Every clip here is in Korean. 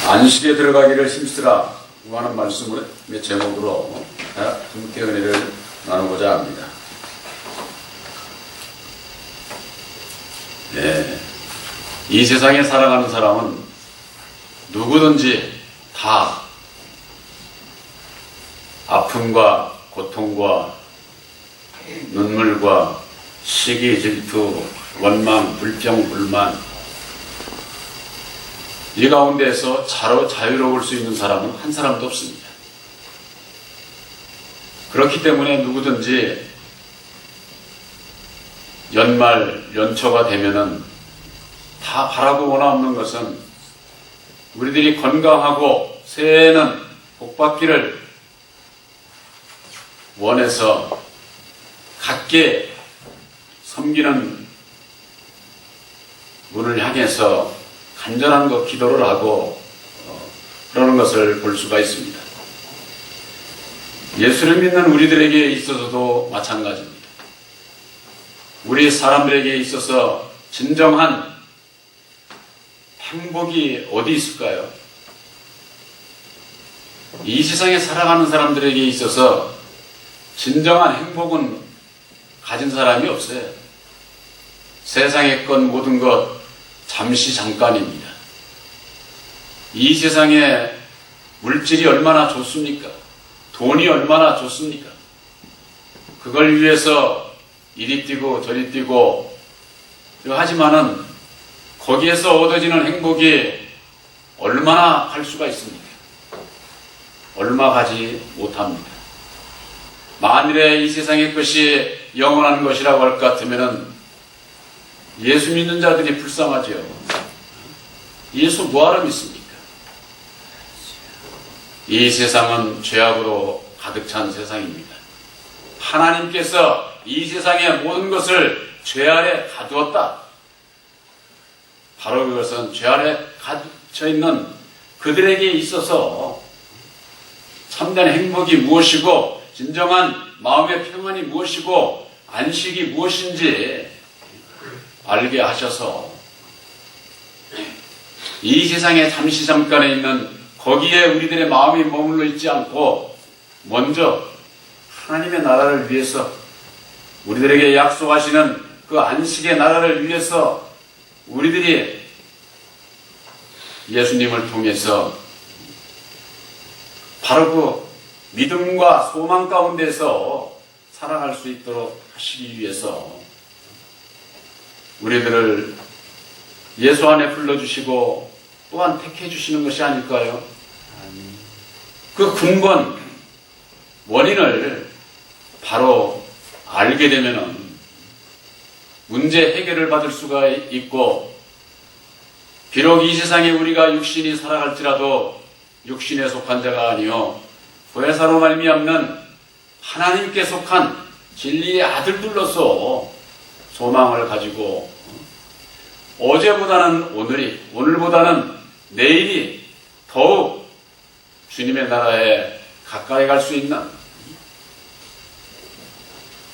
안식에 들어가기를 힘쓰라 하는 말씀의 제목으로 함께 은혜를 나누고자 합니다. 이 세상에 살아가는 사람은 누구든지 다 아픔과 고통과 눈물과 시기, 질투, 원망, 불평, 불만 이 가운데에서 자유로울 수 있는 사람은 한 사람도 없습니다. 그렇기 때문에 누구든지 연말, 연초가 되면은 다 바라고 원하는 것은 우리들이 건강하고 새해에는 복받기를 원해서 각계 섬기는 문을 향해서 간절한 기도를 하고 그러는 것을 볼 수가 있습니다. 예수를 믿는 우리들에게 있어서도 마찬가지입니다. 우리 사람들에게 있어서 진정한 행복이 어디 있을까요? 이 세상에 살아가는 사람들에게 있어서 진정한 행복은 가진 사람이 없어요. 세상의 것 모든 것 잠시 잠깐입니다. 이 세상에 물질이 얼마나 좋습니까? 돈이 얼마나 좋습니까? 그걸 위해서 이리 뛰고 저리 뛰고 하지만은 거기에서 얻어지는 행복이 얼마나 갈 수가 있습니까? 얼마 가지 못합니다. 만일에 이 세상의 것이 영원한 것이라고 할 것 같으면은 예수 믿는 자들이 불쌍하죠. 예수 뭐하러 믿습니까? 이 세상은 죄악으로 가득 찬 세상입니다. 하나님께서 이 세상의 모든 것을 죄 아래 가두었다. 바로 그것은 죄 아래 갇혀있는 그들에게 있어서 참된 행복이 무엇이고 진정한 마음의 평안이 무엇이고 안식이 무엇인지 알게 하셔서 이 세상에 잠시 잠깐에 있는 거기에 우리들의 마음이 머물러 있지 않고 먼저 하나님의 나라를 위해서 우리들에게 약속하시는 그 안식의 나라를 위해서 우리들이 예수님을 통해서 바로 그 믿음과 소망 가운데서 살아갈 수 있도록 하시기 위해서 우리들을 예수 안에 불러주시고 또한 택해 주시는 것이 아닐까요? 그 근본 원인을 바로 알게 되면은 문제 해결을 받을 수가 있고 비록 이 세상에 우리가 육신이 살아갈지라도 육신에 속한 자가 아니요 보혜사로 말미암는 하나님께 속한 진리의 아들들로서 소망을 가지고 어제보다는 오늘보다는 내일이 더욱 주님의 나라에 가까이 갈 수 있는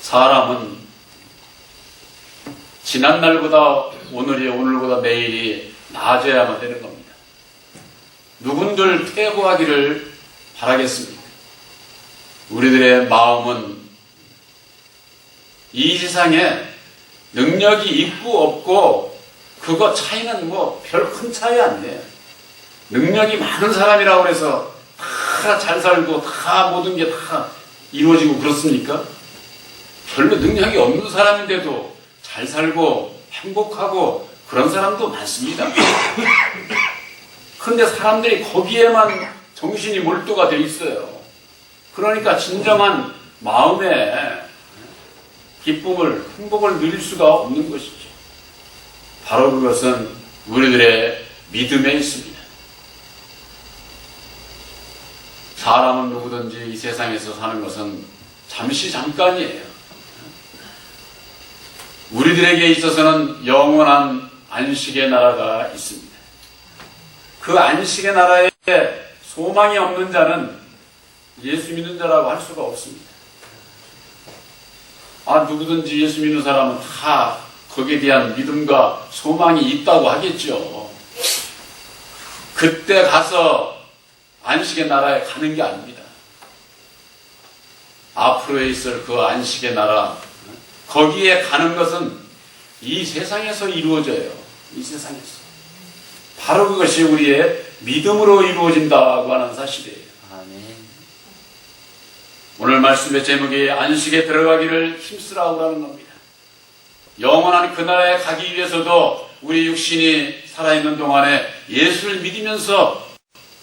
사람은 지난날보다 오늘보다 내일이 나아져야만 되는 겁니다. 누군들 퇴보하기를 바라겠습니다. 우리들의 마음은 이 세상에 능력이 있고 없고 그거 차이는 별 큰 차이 안 돼요. 능력이 많은 사람이라고 해서 다 잘 살고 다 모든 게 다 이루어지고 그렇습니까? 별로 능력이 없는 사람인데도 잘 살고 행복하고 그런 사람도 많습니다. 그런데 사람들이 거기에만 정신이 몰두가 돼 있어요. 그러니까 진정한 마음의 기쁨을, 행복을 누릴 수가 없는 것이죠. 바로 그것은 우리들의 믿음에 있습니다. 사람은 누구든지 이 세상에서 사는 것은 잠시 잠깐이에요. 우리들에게 있어서는 영원한 안식의 나라가 있습니다. 그 안식의 나라에 소망이 없는 자는 예수 믿는 자라고 할 수가 없습니다. 누구든지 예수 믿는 사람은 다 거기에 대한 믿음과 소망이 있다고 하겠죠. 그때 가서 안식의 나라에 가는 게 아닙니다. 앞으로 있을 그 안식의 나라, 거기에 가는 것은 이 세상에서 이루어져요. 이 세상에서. 바로 그것이 우리의 믿음으로 이루어진다고 하는 사실이에요. 아멘. 오늘 말씀의 제목이 안식에 들어가기를 힘쓰라고 하는 겁니다. 영원한 그 나라에 가기 위해서도 우리 육신이 살아있는 동안에 예수를 믿으면서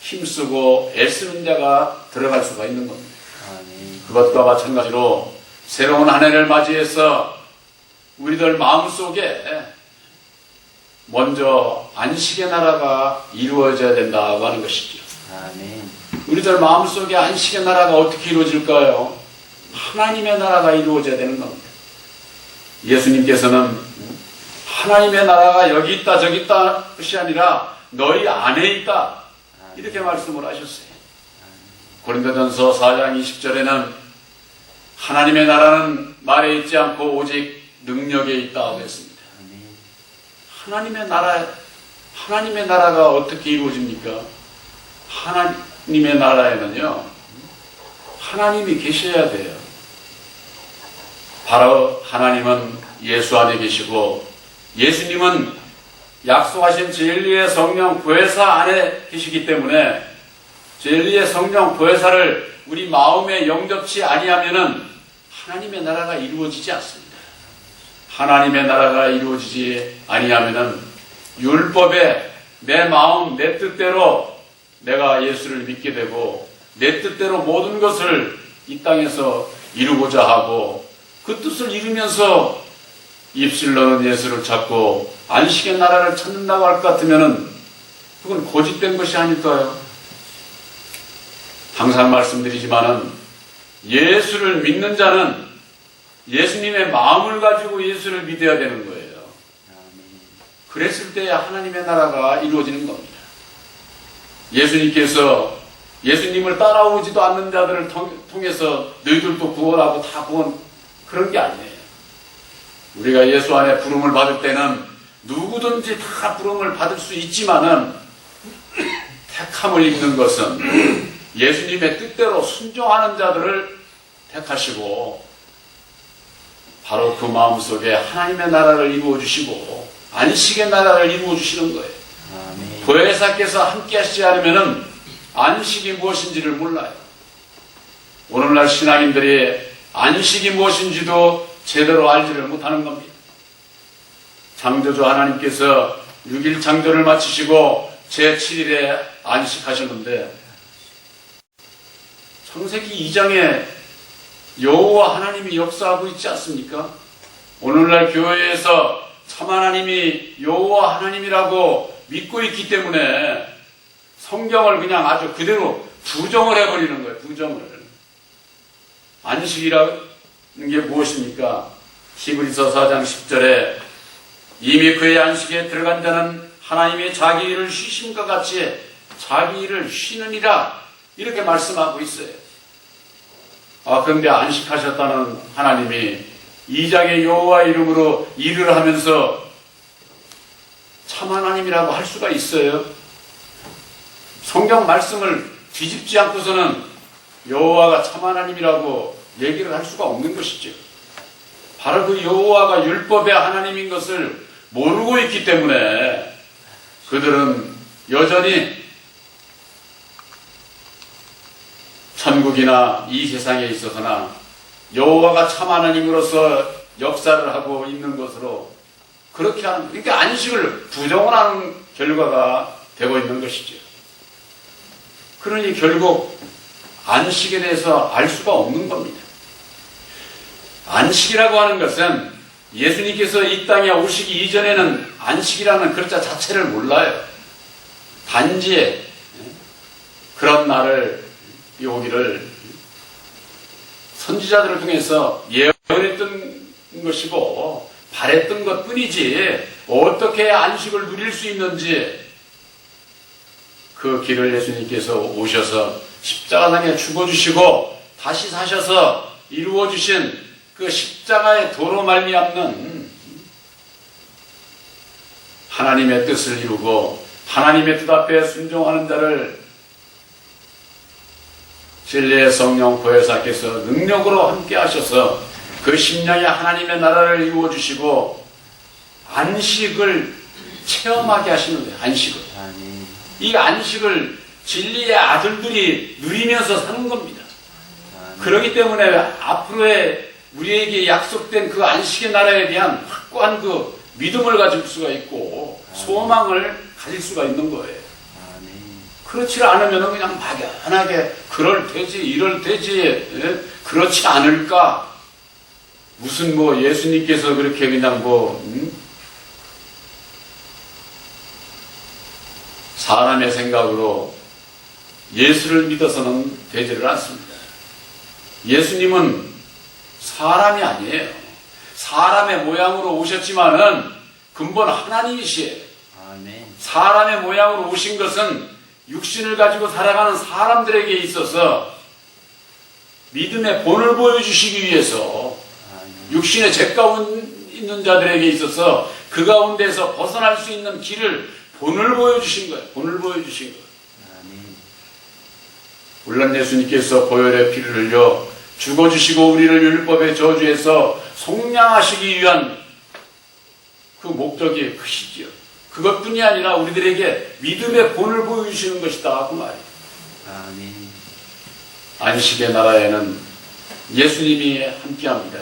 힘쓰고 애쓰는 자가 들어갈 수가 있는 겁니다. 아멘. 그것과 마찬가지로 새로운 한 해를 맞이해서 우리들 마음속에 먼저 안식의 나라가 이루어져야 된다고 하는 것이죠. 아멘. 우리들 마음속에 안식의 나라가 어떻게 이루어질까요? 하나님의 나라가 이루어져야 되는 겁니다. 예수님께서는 하나님의 나라가 여기 있다 저기 있다 것이 아니라 너희 안에 있다 이렇게 말씀을 하셨어요. 고린도전서 4장 20절에는 하나님의 나라는 말에 있지 않고 오직 능력에 있다고 했습니다. 하나님의 나라가 어떻게 이루어집니까? 하나님의 나라에는요, 하나님이 계셔야 돼요. 바로 하나님은 예수 안에 계시고, 예수님은 약속하신 진리의 성령 보혜사 안에 계시기 때문에, 진리의 성령 보혜사를 우리 마음에 영접치 아니하면은 하나님의 나라가 이루어지지 않습니다. 하나님의 나라가 이루어지지 아니하면은 율법에 내 마음, 내 뜻대로 내가 예수를 믿게 되고 내 뜻대로 모든 것을 이 땅에서 이루고자 하고 그 뜻을 이루면서 입술로는 예수를 찾고 안식의 나라를 찾는다고 할 것 같으면은 그건 고집된 것이 아닐까요? 항상 말씀드리지만은 예수를 믿는 자는 예수님의 마음을 가지고 예수를 믿어야 되는 거예요. 그랬을 때 하나님의 나라가 이루어지는 겁니다. 예수님께서 예수님을 따라오지도 않는 자들을 통해서 너희들도 구원하고 다 구원 그런 게 아니에요. 우리가 예수 안에 부름을 받을 때는 누구든지 다 부름을 받을 수 있지만은 택함을 입는 것은 예수님의 뜻대로 순종하는 자들을 택하시고 바로 그 마음속에 하나님의 나라를 이루어 주시고 안식의 나라를 이루어 주시는 거예요. 아멘. 보혜사께서 함께 하시지 않으면 안식이 무엇인지를 몰라요. 오늘날 신앙인들이 안식이 무엇인지도 제대로 알지를 못하는 겁니다. 창조주 하나님께서 6일 창조를 마치시고 제7일에 안식하셨는데 창세기 2장에 여호와 하나님이 역사하고 있지 않습니까? 오늘날 교회에서 참 하나님이 여호와 하나님이라고 믿고 있기 때문에 성경을 그냥 아주 그대로 부정을 해버리는 거예요. 부정을. 안식이라는 게 무엇입니까? 히브리서 4장 10절에 이미 그의 안식에 들어간 자는 하나님의 자기 일을 쉬심과 같이 자기 일을 쉬느니라 이렇게 말씀하고 있어요. 그런데 안식하셨다는 하나님이 2장의 여호와 이름으로 일을 하면서 참 하나님이라고 할 수가 있어요? 성경 말씀을 뒤집지 않고서는 여호와가 참 하나님이라고 얘기를 할 수가 없는 것이죠. 바로 그 여호와가 율법의 하나님인 것을 모르고 있기 때문에 그들은 여전히 천국이나 이 세상에 있어서나 여호와가 참 하나님으로서 역사를 하고 있는 것으로 그렇게 하는, 그러니까 안식을 부정을 하는 결과가 되고 있는 것이죠. 그러니 결국 안식에 대해서 알 수가 없는 겁니다. 안식이라고 하는 것은 예수님께서 이 땅에 오시기 이전에는 안식이라는 글자 자체를 몰라요. 단지 그런 날을 오기를 선지자들을 통해서 예언했던 것이고 바랬던 것 뿐이지 어떻게 안식을 누릴 수 있는지 그 길을 예수님께서 오셔서 십자가상에 죽어주시고 다시 사셔서 이루어주신 그 십자가의 도로 말미암는 하나님의 뜻을 이루고 하나님의 뜻 앞에 순종하는 자를 진리의 성령 보혜사께서 능력으로 함께 하셔서 그 심령에 하나님의 나라를 이루어주시고 안식을 체험하게 하시는 거예요. 안식을. 아멘. 이 안식을 진리의 아들들이 누리면서 사는 겁니다. 그렇기 때문에 앞으로의 우리에게 약속된 그 안식의 나라에 대한 확고한 그 믿음을 가질 수가 있고 소망을 가질 수가 있는 거예요. 그렇지 않으면 그냥 막연하게 그럴 테지 이럴 테지 그렇지 않을까. 무슨 뭐 예수님께서 그렇게 그냥 사람의 생각으로 예수를 믿어서는 되지를 않습니다. 예수님은 사람이 아니에요. 사람의 모양으로 오셨지만은 근본 하나님이시에요. 아멘. 사람의 모양으로 오신 것은 육신을 가지고 살아가는 사람들에게 있어서 믿음의 본을 보여주시기 위해서 육신의 죄 가운데 있는 자들에게 있어서 그 가운데서 벗어날 수 있는 길을 본을 보여주신 거예요. 본을 보여주신 거예요. 물론 예수님께서 보혈의 피를 흘려 죽어주시고 우리를 율법의 저주에서 속량하시기 위한 그 목적이 크시지요. 그것뿐이 아니라 우리들에게 믿음의 본을 보여주시는 것이다 그 말이에요. 아멘. 안식의 나라에는 예수님이 함께합니다.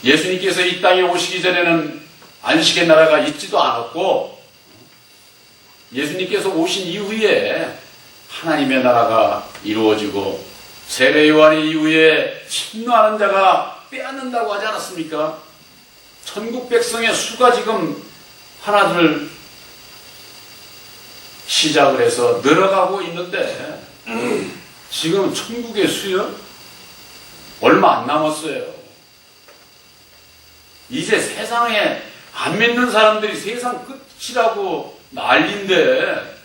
예수님께서 이 땅에 오시기 전에는 안식의 나라가 있지도 않았고 예수님께서 오신 이후에 하나님의 나라가 이루어지고 세례 요한 이후에 침노하는 자가 빼앗는다고 하지 않았습니까? 천국 백성의 수가 지금 하나둘 시작을 해서 늘어가고 있는데 지금 천국의 수요? 얼마 안 남았어요. 이제 세상에 안 믿는 사람들이 세상 끝이라고 난리인데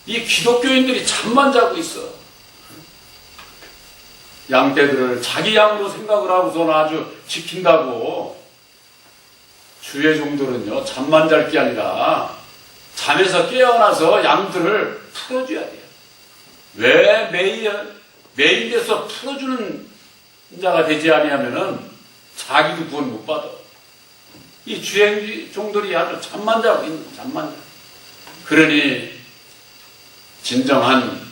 이 기독교인들이 잠만 자고 있어. 양떼들을 자기 양으로 생각을 하고서는 아주 지킨다고. 주의 종들은요 잠만 잘 게 아니라 잠에서 깨어나서 양들을 풀어줘야 돼요. 왜 메인 돼서 풀어주는 자가 되지 아니하면은 자기도 구원 못 받아. 이 주의 종들이 아주 잠만 자고 있는 잠만 자. 그러니 진정한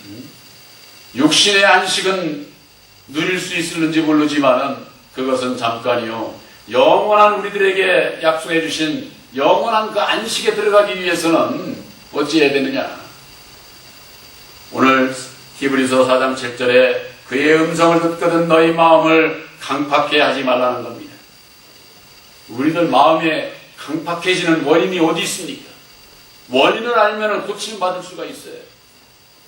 육신의 안식은 누릴 수 있을는지 모르지만은 그것은 잠깐이요. 영원한 우리들에게 약속해 주신 영원한 그 안식에 들어가기 위해서는 어찌해야 되느냐. 오늘 히브리서 4장 7절에 그의 음성을 듣거든 너희 마음을 강팍해 하지 말라는 겁니다. 우리들 마음에 강팍해지는 원인이 어디 있습니까? 원인을 알면 고침받을 수가 있어요.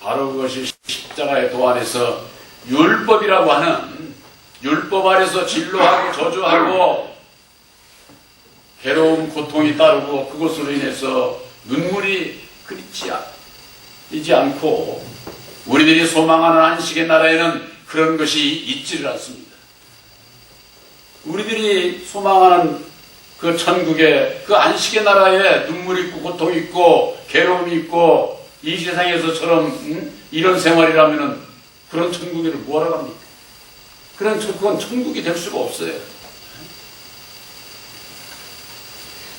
바로 그것이 십자가의 도안에서 율법이라고 하는 율법 아래서 진로하고 저주하고 괴로움 고통이 따르고 그것으로 인해서 눈물이 그리지 않고 우리들이 소망하는 안식의 나라에는 그런 것이 있지를 않습니다. 우리들이 소망하는 그 천국의 그 안식의 나라에 눈물이 있고 고통이 있고 괴로움이 있고 이 세상에서처럼 이런 생활이라면은 그런 천국을 뭐라고 합니까? 그건 천국이 될 수가 없어요.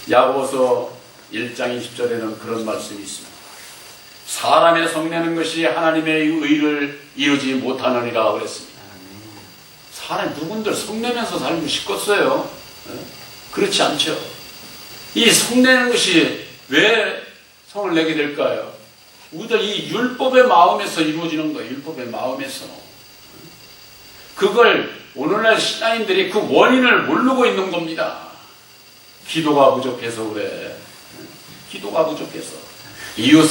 야고보서 1장 20절에는 그런 말씀이 있습니다. 사람의 성내는 것이 하나님의 의를 이루지 못하느니라 그랬습니다. 사람이 누군들 성내면서 살고 싶겠어요? 그렇지 않죠. 이 성내는 것이 왜 성을 내게 될까요? 우리들 이 율법의 마음에서 이루어지는 거예요. 율법의 마음에서. 그걸 오늘날 신앙인들이 그 원인을 모르고 있는 겁니다. 기도가 부족해서 그래. 기도가 부족해서. 이웃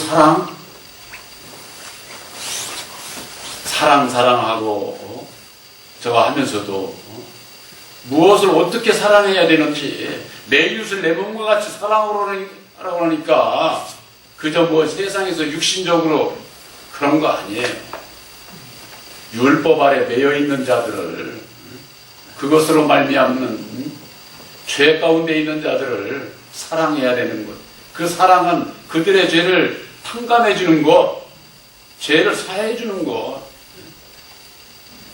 사랑하고 저거 하면서도 무엇을 어떻게 사랑해야 되는지 내 이웃을 내 몸과 같이 사랑하라고 하니까 그저 뭐 세상에서 육신적으로 그런 거 아니에요. 율법 아래 매여 있는 자들을 그것으로 말미암는 죄 가운데 있는 자들을 사랑해야 되는 것. 그 사랑은 그들의 죄를 탕감해 주는 것, 죄를 사해 주는 것.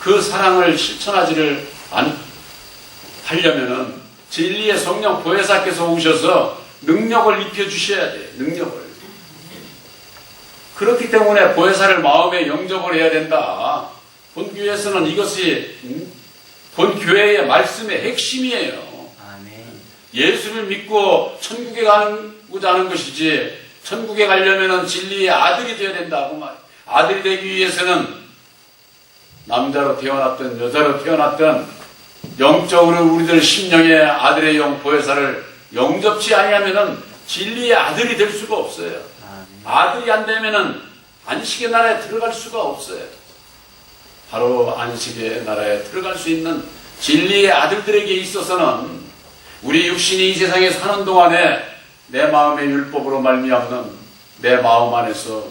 그 사랑을 실천하지를 하려면은 진리의 성령 보혜사께서 오셔서 능력을 입혀 주셔야 돼. 능력을. 그렇기 때문에 보혜사를 마음에 영접을 해야 된다. 본교회에서는 이것이 본교회의 말씀의 핵심이에요. 아멘. 예수를 믿고 천국에 가고자 하는 것이지, 천국에 가려면 진리의 아들이 되어야 된다고 말. 아들이 되기 위해서는 남자로 태어났든 여자로 태어났든 영적으로 우리들 심령의 아들의 영 보혜사를 영접치 아니하면은 진리의 아들이 될 수가 없어요. 아멘. 아들이 안 되면은 안식의 나라에 들어갈 수가 없어요. 바로 안식의 나라에 들어갈 수 있는 진리의 아들들에게 있어서는 우리 육신이 이 세상에 사는 동안에 내 마음의 율법으로 말미암는 내 마음 안에서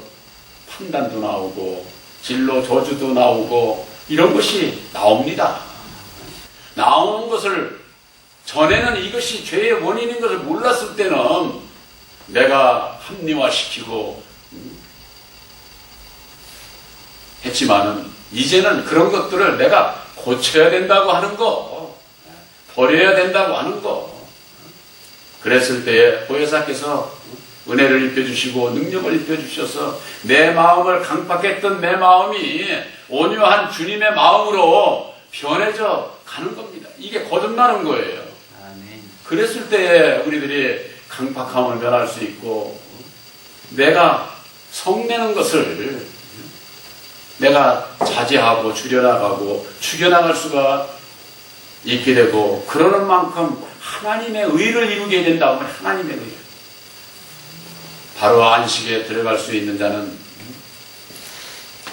판단도 나오고 진로 저주도 나오고 이런 것이 나옵니다. 나오는 것을 전에는 이것이 죄의 원인인 것을 몰랐을 때는 내가 합리화시키고 했지만은 이제는 그런 것들을 내가 고쳐야 된다고 하는 거, 버려야 된다고 하는 거. 그랬을 때에 보혜사께서 은혜를 입혀주시고 능력을 입혀주셔서 내 마음을 강팍했던 내 마음이 온유한 주님의 마음으로 변해져 가는 겁니다. 이게 거듭나는 거예요. 아멘. 그랬을 때에 우리들이 강팍함을 면할 수 있고 내가 성내는 것을 내가 자제하고 줄여나가고 죽여나갈 수가 있게 되고 그러는 만큼 하나님의 의를 이루게 된다고 하면 하나님의 의. 바로 안식에 들어갈 수 있는 자는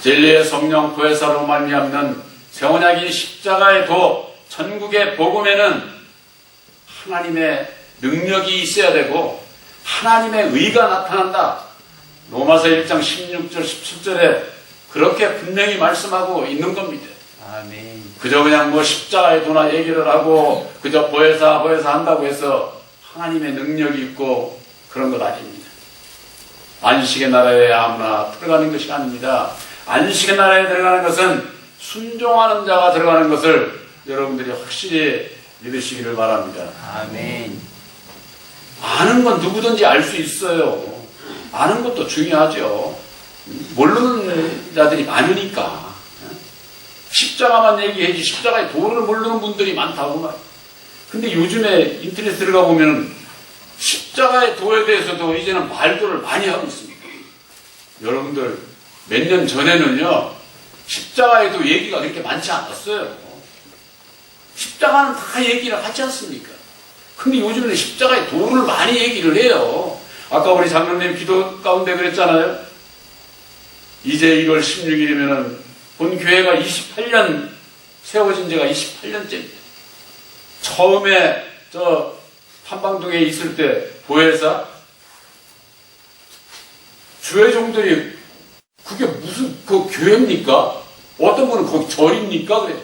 진리의 성령 보혜사로 말미암는 새언약인 십자가의 도 전국의 복음에는 하나님의 능력이 있어야 되고 하나님의 의가 나타난다. 로마서 1장 16절 17절에 그렇게 분명히 말씀하고 있는 겁니다. 아멘. 그저 그냥 뭐 십자가의 도나 얘기를 하고 그저 보혜사 한다고 해서 하나님의 능력이 있고 그런 것 아닙니다. 안식의 나라에 아무나 들어가는 것이 아닙니다. 안식의 나라에 들어가는 것은 순종하는 자가 들어가는 것을 여러분들이 확실히 믿으시기를 바랍니다. 아멘. 아는 건 누구든지 알 수 있어요. 아는 것도 중요하죠. 모르는 자들이 많으니까. 십자가만 얘기해지 십자가의 도를 모르는 분들이 많다고 말이에요. 근데 요즘에 인터넷 들어가 보면 십자가의 도에 대해서도 이제는 말들을 많이 하고 있습니다. 여러분들 몇 년 전에는요 십자가에도 얘기가 그렇게 많지 않았어요. 십자가는 다 얘기를 하지 않습니까? 근데 요즘에는 십자가의 도를 많이 얘기를 해요. 아까 우리 장로님 기도 가운데 그랬잖아요. 이제 1월 16일이면은 본 교회가 28년 세워진 지가 28년째입니다. 처음에 저 한방동에 있을 때 보혜사 주의 종들이 그게 무슨 그 교회입니까? 어떤 분은 거기 절입니까? 그래.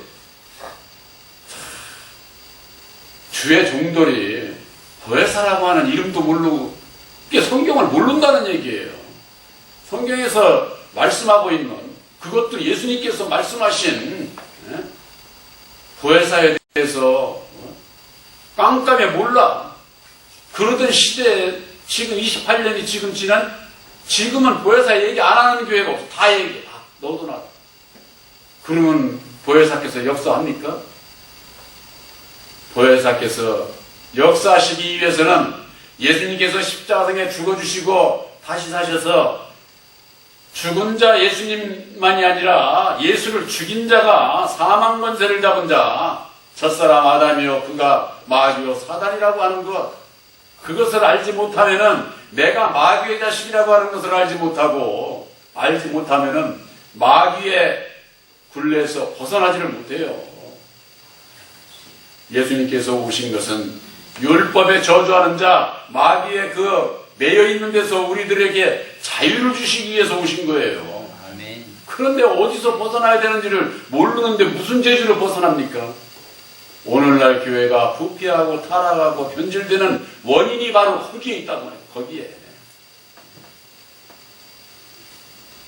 주의 종들이 보혜사라고 하는 이름도 모르고 이게 성경을 모른다는 얘기예요. 성경에서 말씀하고 있는 그것도 예수님께서 말씀하신 보혜사에 대해서 깜깜이 몰라. 그러던 시대에 지금 28년이 지금 지난 지금은 보혜사 얘기 안 하는 교회가 없어. 다 얘기해. 너도 나도. 그러면 보혜사께서 역사합니까? 보혜사께서 역사하시기 위해서는 예수님께서 십자가상에 죽어주시고 다시 사셔서 죽은 자 예수님만이 아니라 예수를 죽인 자가 사망 권세를 잡은 자 첫사람 아담이요 그가 마귀요 사단이라고 하는 것 그것을 알지 못하면은 내가 마귀의 자식이라고 하는 것을 알지 못하고 알지 못하면은 마귀의 굴레에서 벗어나지를 못해요. 예수님께서 오신 것은 율법에 저주하는 자 마귀의 그 매여 있는 데서 우리들에게 자유를 주시기 위해서 오신 거예요. 아멘. 그런데 어디서 벗어나야 되는지를 모르는데 무슨 죄주로 벗어납니까? 오늘날 교회가 부패하고 타락하고 변질되는 원인이 바로 거기에 있다고 해요. 거기에.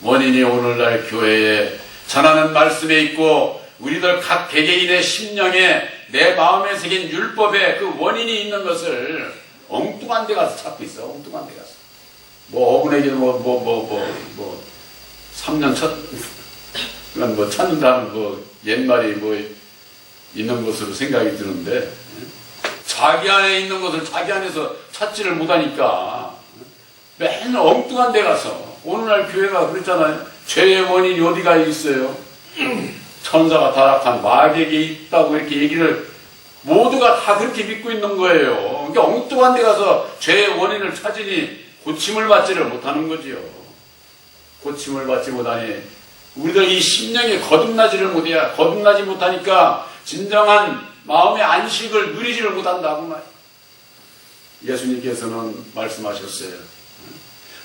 원인이 오늘날 교회에 전하는 말씀에 있고 우리들 각 개개인의 심령에 내 마음에 새긴 율법에 그 원인이 있는 것을 엉뚱한 데 가서 찾고 있어. 엉뚱한 데 가서. 뭐 어분에게 3년 그건 뭐 찾는다는 뭐 옛말이 뭐 있는 것으로 생각이 드는데 자기 안에 있는 것을 자기 안에서 찾지를 못하니까 맨날 엉뚱한 데 가서 오늘날 교회가 그랬잖아요. 죄의 원인이 어디가 있어요? 천사가 타락한 마귀에게 있다고 이렇게 얘기를 모두가 다 그렇게 믿고 있는 거예요. 그러니까 엉뚱한 데 가서 죄의 원인을 찾으니 고침을 받지를 못하는 거지요. 고침을 받지 못하니 우리들 이 심령이 거듭나지 못하니까 진정한 마음의 안식을 누리지를 못한다고 말이에요. 예수님께서는 말씀하셨어요.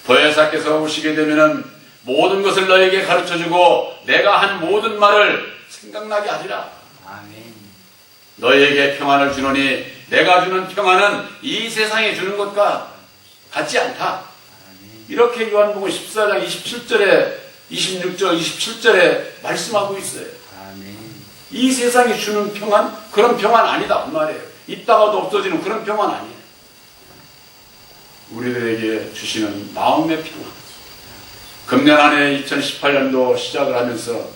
보혜사께서 오시게 되면은 모든 것을 너에게 가르쳐주고 내가 한 모든 말을 생각나게 하리라. 아멘. 너에게 평안을 주노니 내가 주는 평안은 이 세상에 주는 것과 같지 않다. 이렇게 요한복음 14장 27절에 26절 27절에 말씀하고 있어요. 아멘. 이 세상이 주는 평안 그런 평안 아니다 그 말이에요. 있다가도 없어지는 그런 평안 아니에요. 우리들에게 주시는 마음의 평안. 금년 안에 2018년도 시작을 하면서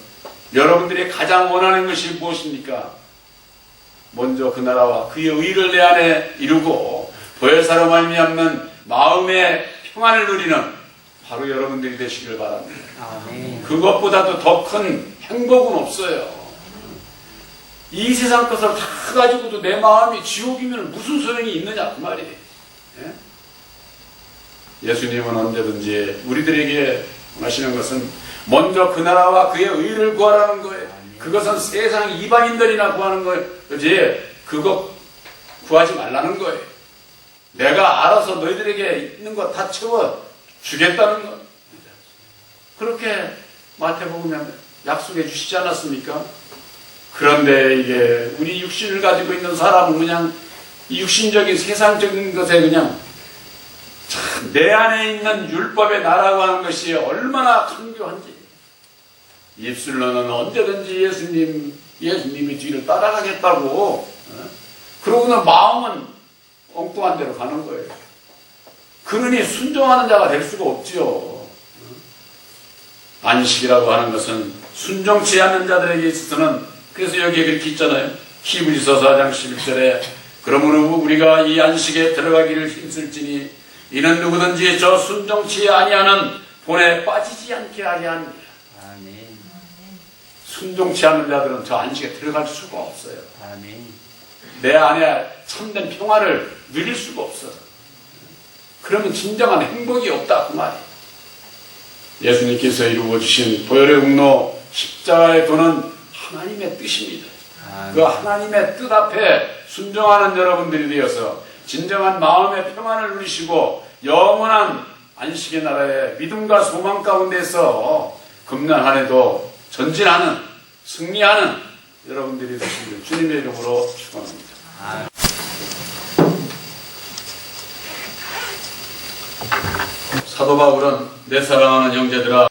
여러분들이 가장 원하는 것이 무엇입니까? 먼저 그 나라와 그의 의를 내 안에 이루고 보혜사로 말미암는 마음의 평안을 누리는 바로 여러분들이 되시길 바랍니다. 아멘. 그것보다도 더 큰 행복은 없어요. 이 세상 것을 다 가지고도 내 마음이 지옥이면 무슨 소용이 있느냐 그 말이에요. 예? 예수님은 언제든지 우리들에게 하시는 것은 먼저 그 나라와 그의 의를 구하라는 거예요. 그것은 세상 이방인들이나 구하는 거예요. 그렇지? 그거 구하지 말라는 거예요. 내가 알아서 너희들에게 있는 거 다 채워 주겠다는 거. 그렇게 마태복음에 약속해 주시지 않았습니까? 그런데 이게 우리 육신을 가지고 있는 사람은 그냥 이 육신적인 세상적인 것에 그냥 참 내 안에 있는 율법의 나라고 하는 것이 얼마나 강교한지 입술로는 언제든지 예수님이 뒤를 따라가겠다고 그러고는 마음은 엉뚱한 데로 가는 거예요. 그러니 순종하는 자가 될 수가 없지요. 안식이라고 하는 것은 순종치 않는 자들에게 있어서는 그래서 여기에 그렇게 있잖아요. 히브리서 4장 11절에 그러므로 우리가 이 안식에 들어가기를 힘쓸지니 이는 누구든지 저 순종치 아니하는 본에 빠지지 않게 하려 합니다. 아멘. 순종치 않는 자들은 저 안식에 들어갈 수가 없어요. 아멘. 내 안에 참된 평화를 누릴 수가 없어. 그러면 진정한 행복이 없다 그 말이에요. 예수님께서 이루어 주신 보혈의 공로 십자가의 도는 하나님의 뜻입니다. 그 하나님의 뜻 앞에 순종하는 여러분들이 되어서 진정한 마음의 평안을 누리시고 영원한 안식의 나라의 믿음과 소망 가운데서 금년 한 해도 전진하는 승리하는 여러분들이 되시기를 주님의 이름으로 축원합니다. 사도 바울은 내 사랑하는 형제들아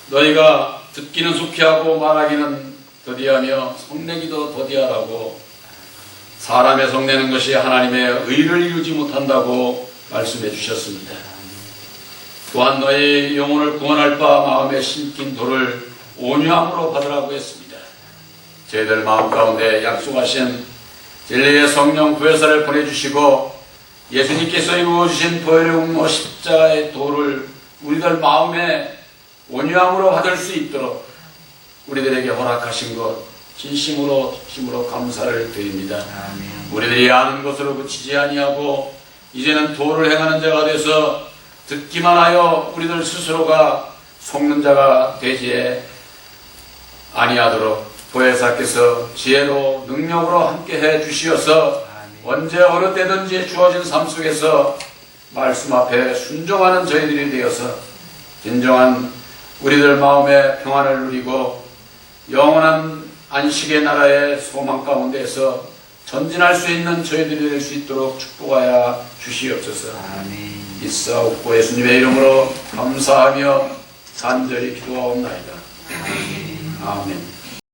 너희가 듣기는 속히 하고 말하기는 더디하며 성내기도 더디하라고 사람의 성내는 것이 하나님의 의를 이루지 못한다고 말씀해 주셨습니다. 또한 너희 영혼을 구원할 바 마음에 심긴 돌을 온유함으로 받으라고 했습니다. 저희들 마음 가운데 약속하신 진리의 성령 보혜사를 보내주시고 예수님께서 이루어주신 보혈의 공로 십자가의 도를 우리들 마음에 온유함으로 받을 수 있도록 우리들에게 허락하신 것 진심으로 감사를 드립니다. 아멘. 우리들이 아는 것으로 그치지 아니하고 이제는 도를 행하는 자가 돼서 듣기만 하여 우리들 스스로가 속는 자가 되지 아니하도록 보혜사께서 지혜로 능력으로 함께해 주시어서 언제 어느 때든지 주어진 삶 속에서 말씀 앞에 순종하는 저희들이 되어서 진정한 우리들 마음의 평안을 누리고 영원한 안식의 나라의 소망 가운데서 전진할 수 있는 저희들이 될 수 있도록 축복하여 주시옵소서. 아멘. 있사옵고 예수님의 이름으로 감사하며 간절히 기도하옵나이다. 아멘.